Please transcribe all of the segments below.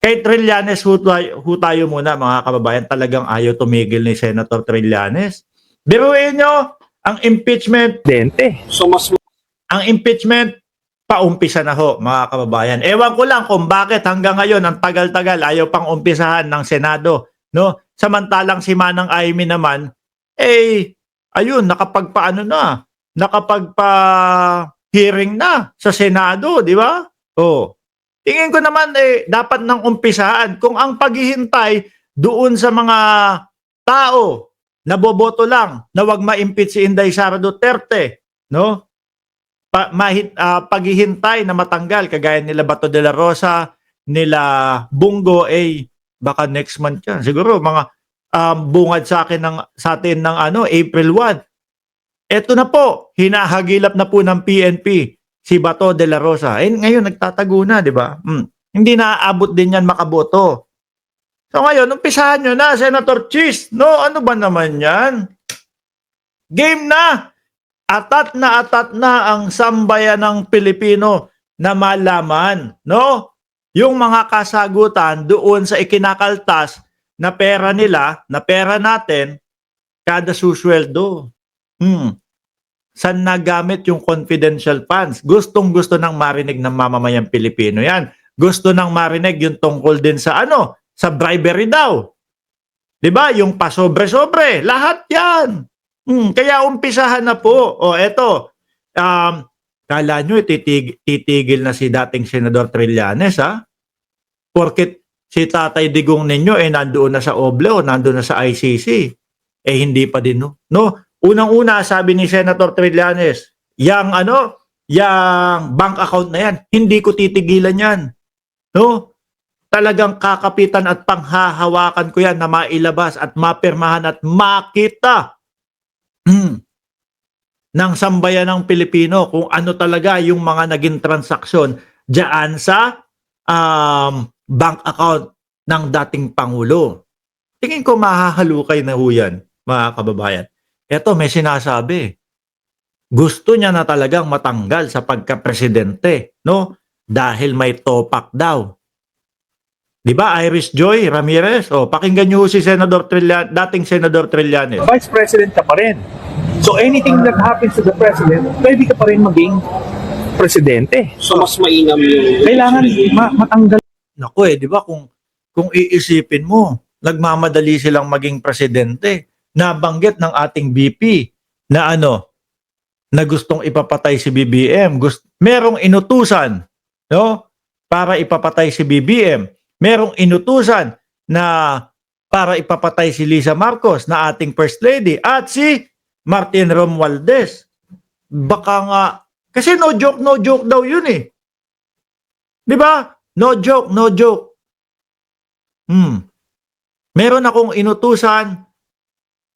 Kay Trillanes ho tayo muna mga kababayan, talagang ayaw tumigil ni Senator Trillanes. Biruin nyo, ang impeachment, Presidente. ang impeachment, paumpisa na ho mga kababayan. Ewan ko lang kung bakit hanggang ngayon ang tagal-tagal ayaw pang umpisahan ng Senado, no? Samantalang si Manang Aimee naman, ayun, nakapagpa-hearing na sa Senado, di ba? Oh. Tingin ko naman dapat nang umpisahan kung ang paghihintay doon sa mga tao na boboto lang na wag ma-impeach si Inday Sara Duterte, no? Paghihintay na matanggal kagaya nila Bato de la Rosa, nila Bungo, baka next month yan. Siguro mga bungad sa atin ng April 1. Eto na po, hinahagilap na po ng PNP si Bato de la Rosa. Ngayon nagtatago na, di ba? Hindi na aabot din yan makaboto. So ngayon, umpisahan nyo na, Senator Cheese. No, ano ba naman yan? Game na! Atat na ang sambayan ng Pilipino na malaman, no? Yung mga kasagutan doon sa ikinakaltas na pera nila, na pera natin, kada susweldo. Saan nagamit yung confidential funds? Gustong-gusto nang marinig ng mamamayang Pilipino yan. Gusto nang marinig yung tungkol din sa sa bribery daw. 'Di ba? Yung pasobre-sobre, lahat 'yan. Kaya umpisahan na po. Eto. Kala nyo titigil na si dating Senador Trillanes, ha? Porket si Tatay Digong ninyo nandoon na sa OBLE o nandoon na sa ICC. Hindi pa din, no? Unang-una, sabi ni Senator Trillanes, yang bank account na yan, hindi ko titigilan yan. No? Talagang kakapitan at panghahawakan ko yan na mailabas at mapirmahan at makita ng sambayan ng Pilipino kung ano talaga yung mga naging transaksyon diyan sa bank account ng dating Pangulo. Tingin ko mahahalukay na ho yan, mga kababayan. Eto, may sinasabi. Gusto niya na talagang matanggal sa pagka-presidente, no? Dahil may topak daw. 'Di ba, Iris Joy Ramirez? Pakinggan niyo si dating Senador Trillanes. Vice President ka pa rin. So anything that happens to the President, pwede ka pa rin maging presidente. So mas mainam yung Kailangan matanggal. Naku 'di ba kung iisipin mo, nagmamadali silang maging presidente. Nabanggit ng ating BP na na gustong ipapatay si BBM. Merong inutusan, no? Para ipapatay si BBM. Merong inutusan na para ipapatay si Lisa Marcos na ating First Lady at si Martin Romualdez. Baka nga, kasi no joke daw yun eh. Di ba? No joke. Meron akong inutusan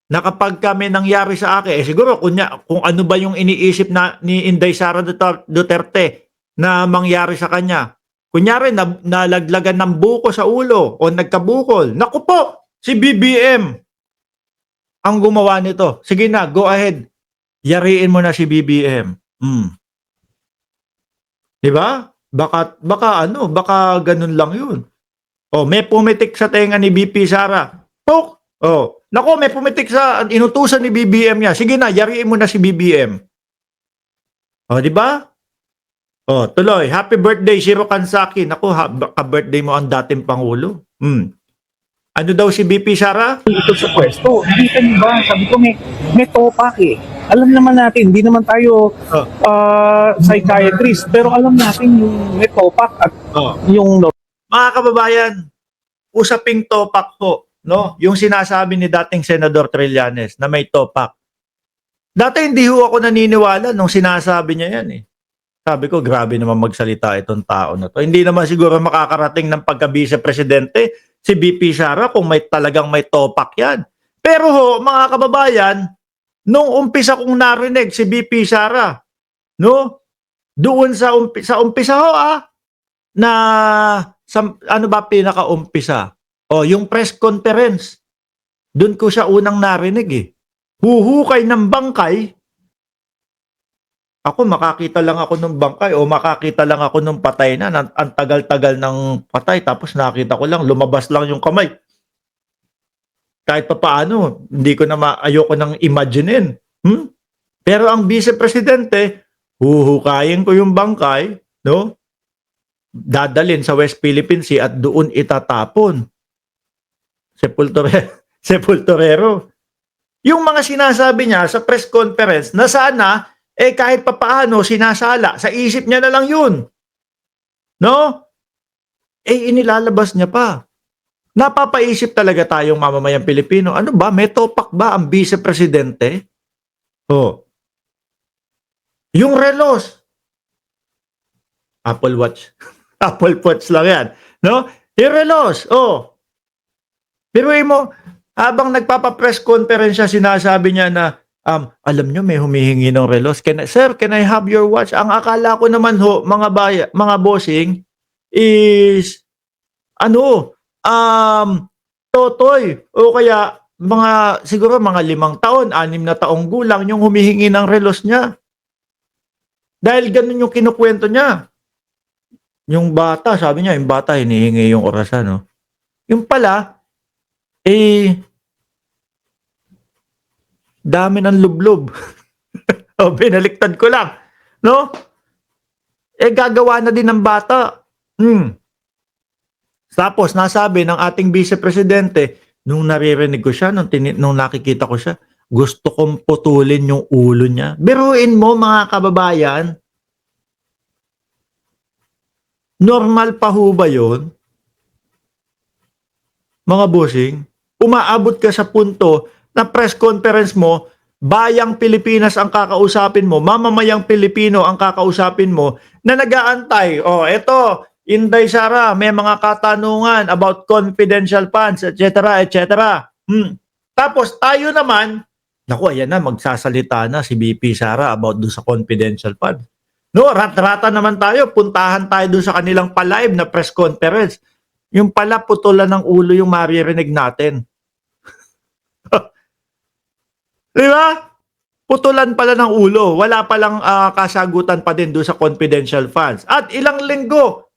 na kapag kami nangyari sa akin, siguro kung ano ba yung iniisip ni Inday Sara Duterte na mangyari sa kanya. Kunyari, nalaglagan ng buko sa ulo o nagkabukol. Naku po, si BBM ang gumawa nito. Sige na, go ahead. Yariin mo na si BBM. Diba? Baka ganun lang yun. May pumitik sa tenga ni BP Sara. Naku, may pumitik sa inutusan ni BBM niya. Sige na, yariin mo na si BBM. Di ba? Tuloy. Happy birthday, Shiro Kansaki. Naku, ka-birthday mo ang dating Pangulo. Ano daw si BP Sara? Ito sa pwesto. Hindi ka ba? Sabi ko may topak eh. Alam naman natin, hindi naman tayo psychiatrist, pero alam natin yung may topak at yung... Mga kababayan, usaping topak po. No, yung sinasabi ni dating Senador Trillanes na may topak. Dati hindi ho ako naniniwala nung sinasabi niya yan eh. Sabi ko, grabe naman magsalita itong tao na to. Hindi naman siguro makakarating ng pagka-vice-presidente si BP Sara kung talagang may topak yan. Pero ho, mga kababayan, nung umpisa kong narinig si BP Sara, no? Doon sa umpisa ho na ano ba pinaka-umpisa? Yung press conference. Doon ko siya unang narinig eh. Huhukay ng bangkay Ako makakita lang ako ng bangkay o makakita lang ako ng patay na, ang tagal-tagal ng patay tapos nakita ko lang lumabas lang yung kamay. Kahit papaano, hindi ko na ayoko nang imaginein. Pero ang vice presidente, huhukayin ko yung bangkay, no? Dadalhin sa West Philippine Sea at doon itatapon. Sepulturero. Yung mga sinasabi niya sa press conference na sana, kahit papaano sinasala, sa isip niya na lang yun. No? Inilalabas niya pa. Napapaisip talaga tayong mamamayang Pilipino. Ano ba? May topak ba ang vice presidente? Yung relos. Apple Watch. Apple Watch lang yan. No? Yung relos. Pero mo, habang nagpapa-press conference siya, sinasabi niya na, alam nyo, may humihingi ng relos. Sir, can I have your watch? Ang akala ko naman mga bossing, is, totoy. O kaya, siguro mga 5 taon, 6 na taong gulang, yung humihingi ng relos niya. Dahil ganun yung kinukwento niya. Yung bata, sabi niya, yung bata, hinihingi yung orasan, no? Yung pala, dami ng lublob. Binaliktad ko lang. No? Gagawa na din ng bata. Tapos, nasabi ng ating vice presidente, nung naririnig ko siya, nung nakikita ko siya, gusto kong putulin yung ulo niya. Biruin mo, mga kababayan, normal pa ho ba yun? Mga bossing, umaabot ka sa punto na press conference mo, bayang Pilipinas ang kakausapin mo, mamamayang Pilipino ang kakausapin mo, na nag-aantay. Eto, Inday Sara, may mga katanungan about confidential funds, etc., etc. Tapos tayo naman, naku, ayan na, magsasalita na si VP Sara about doon sa confidential funds. No, rat-rata naman tayo, puntahan tayo doon sa kanilang pa-live na press conference. Yung pala, putulan ng ulo yung maririnig natin. Di ba? Putulan pala ng ulo. Wala palang kasagutan pa din doon sa confidential funds. At ilang linggo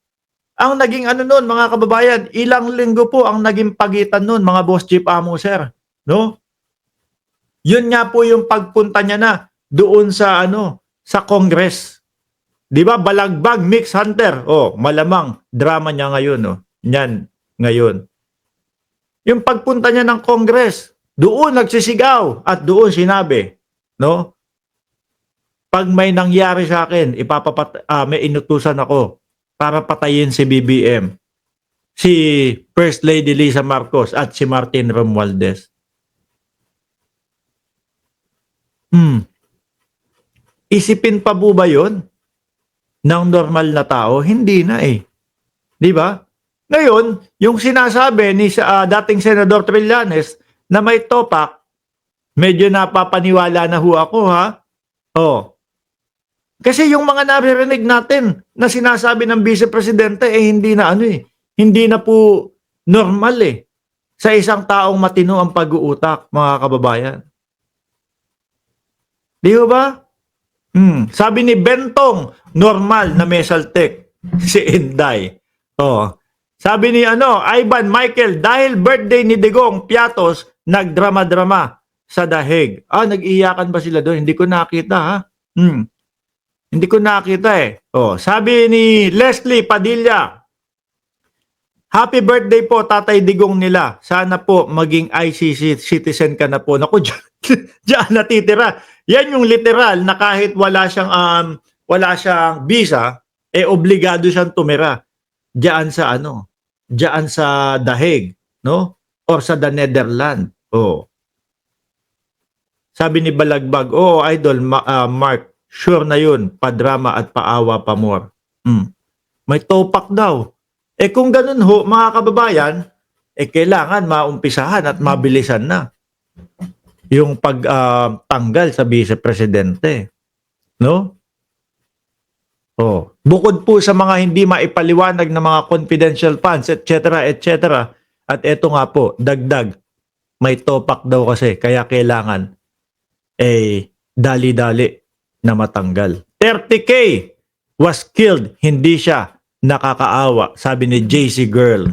ang naging nun, mga kababayan, ilang linggo po ang naging pagitan nun, mga boss chief amo, sir. No? Yun nga po yung pagpunta niya na doon sa sa Congress. Di ba? Balagbag, Mix Hunter. Malamang drama niya ngayon, Yan, ngayon. Yung pagpunta niya ng Congress, doon nagsisigaw at doon sinabi, no? Pag may nangyari sa akin, may inutusan ako para patayin si BBM, si First Lady Lisa Marcos at si Martin Romualdez. Isipin pa po ba yun ng normal na tao? Hindi na Di ba? Ngayon, yung sinasabi ni dating Senador Trillanes na may topak, medyo napapaniwala na ho ako, ha? Kasi yung mga naririnig natin na sinasabi ng Vice Presidente, hindi na hindi na po normal sa isang taong matino ang pag-uutak, mga kababayan. Di ba? Sabi ni Bentong, normal na mesaltek si Inday. Sabi ni Ivan Michael, dahil birthday ni Digong Piatos, nagdrama-drama sa dahig. Nag-iyakan ba sila doon? Hindi ko nakita, ha? Hindi ko nakita sabi ni Leslie Padilla, happy birthday po, Tatay Digong nila. Sana po maging ICC citizen ka na po. Naku, diyan natitira. Yan yung literal na kahit wala siyang visa, obligado siyang tumira diyan sa diyan sa dahig, no? Or sa the Netherlands. Sabi ni Balagbag, idol Mark, sure na yun, padrama at paawa pa more. May topak daw. Kung ganun ho, mga kababayan, kailangan maumpisahan at mabilisan na yung pagtanggal sa Vice Presidente. No? Bukod po sa mga hindi maipaliwanag na mga confidential funds, etc., etc., at eto nga po, dagdag, may topak daw kasi, kaya kailangan, dali-dali na matanggal. 30K was killed, hindi siya nakakaawa, sabi ni JC Girl.